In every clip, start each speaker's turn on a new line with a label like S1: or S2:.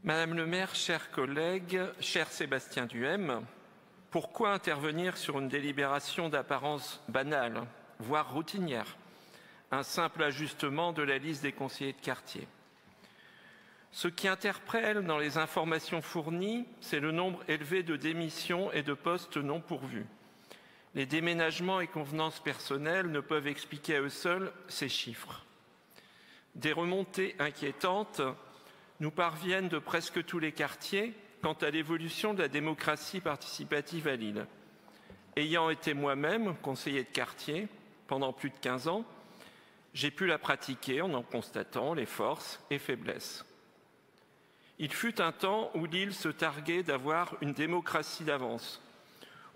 S1: Madame le maire, chers collègues, cher Sébastien Duhem, pourquoi intervenir sur une délibération d'apparence banale, voire routinière, un simple ajustement de la liste des conseillers de quartier? Ce qui interpelle dans les informations fournies, c'est le nombre élevé de démissions et de postes non pourvus. Les déménagements et convenances personnelles ne peuvent expliquer à eux seuls ces chiffres. Des remontées inquiétantes nous parviennent de presque tous les quartiers quant à l'évolution de la démocratie participative à Lille. Ayant été moi-même conseiller de quartier pendant plus de 15 ans, j'ai pu la pratiquer en constatant les forces et faiblesses. Il fut un temps où Lille se targuait d'avoir une démocratie d'avance.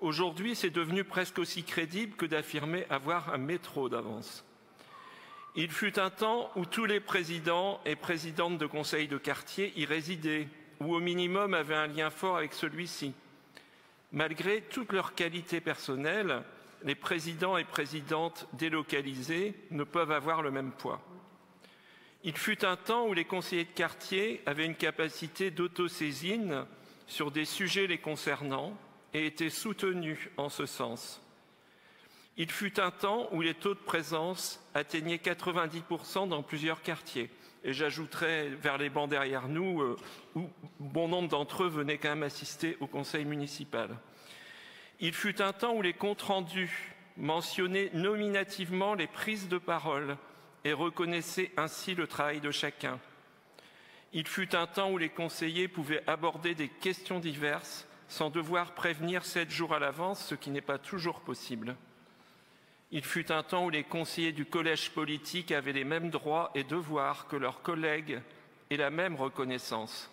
S1: Aujourd'hui, c'est devenu presque aussi crédible que d'affirmer avoir un métro d'avance. Il fut un temps où tous les présidents et présidentes de conseils de quartier y résidaient, ou au minimum avaient un lien fort avec celui-ci. Malgré toutes leurs qualités personnelles, les présidents et présidentes délocalisés ne peuvent avoir le même poids. Il fut un temps où les conseillers de quartier avaient une capacité d'autosaisine sur des sujets les concernant et étaient soutenus en ce sens. Il fut un temps où les taux de présence atteignaient 90% dans plusieurs quartiers. Et j'ajouterais vers les bancs derrière nous, où bon nombre d'entre eux venaient quand même assister au conseil municipal. Il fut un temps où les comptes rendus mentionnaient nominativement les prises de parole et reconnaissaient ainsi le travail de chacun. Il fut un temps où les conseillers pouvaient aborder des questions diverses sans devoir prévenir 7 jours à l'avance, ce qui n'est pas toujours possible. Il fut un temps où les conseillers du collège politique avaient les mêmes droits et devoirs que leurs collègues et la même reconnaissance.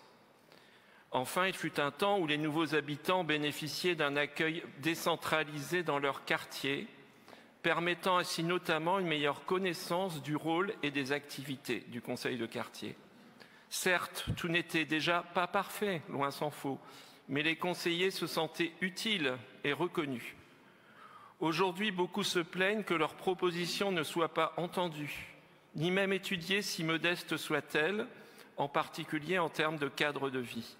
S1: Enfin, il fut un temps où les nouveaux habitants bénéficiaient d'un accueil décentralisé dans leur quartier, permettant ainsi notamment une meilleure connaissance du rôle et des activités du conseil de quartier. Certes, tout n'était déjà pas parfait, loin s'en faut, mais les conseillers se sentaient utiles et reconnus. Aujourd'hui, beaucoup se plaignent que leurs propositions ne soient pas entendues, ni même étudiées si modestes soient-elles, en particulier en termes de cadre de vie.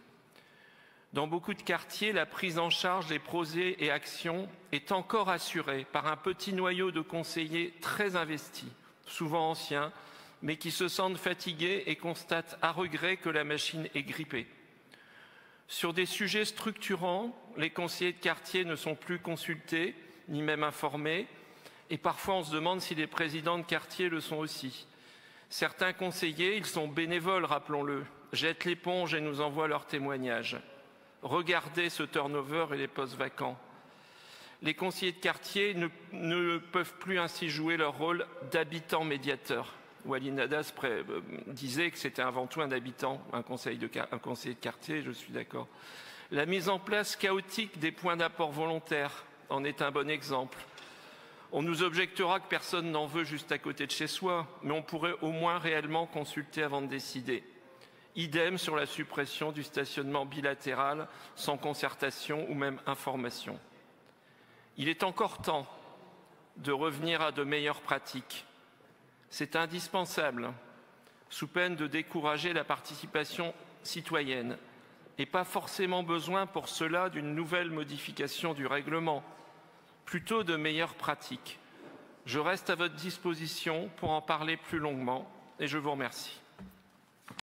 S1: Dans beaucoup de quartiers, la prise en charge des projets et actions est encore assurée par un petit noyau de conseillers très investis, souvent anciens, mais qui se sentent fatigués et constatent à regret que la machine est grippée. Sur des sujets structurants, les conseillers de quartier ne sont plus consultés, ni même informés, et parfois on se demande si les présidents de quartier le sont aussi. Certains conseillers, ils sont bénévoles, rappelons-le, jettent l'éponge et nous envoient leurs témoignages. Regardez ce turnover et les postes vacants. Les conseillers de quartier ne peuvent plus ainsi jouer leur rôle d'habitants médiateurs. Walid Hadas disait que c'était avant tout un habitant, un conseiller de quartier, je suis d'accord. La mise en place chaotique des points d'apport volontaires en est un bon exemple. On nous objectera que personne n'en veut juste à côté de chez soi, mais on pourrait au moins réellement consulter avant de décider. Idem sur la suppression du stationnement bilatéral sans concertation ou même information. Il est encore temps de revenir à de meilleures pratiques. C'est indispensable, sous peine de décourager la participation citoyenne, et pas forcément besoin pour cela d'une nouvelle modification du règlement, plutôt de meilleures pratiques. Je reste à votre disposition pour en parler plus longuement et je vous remercie.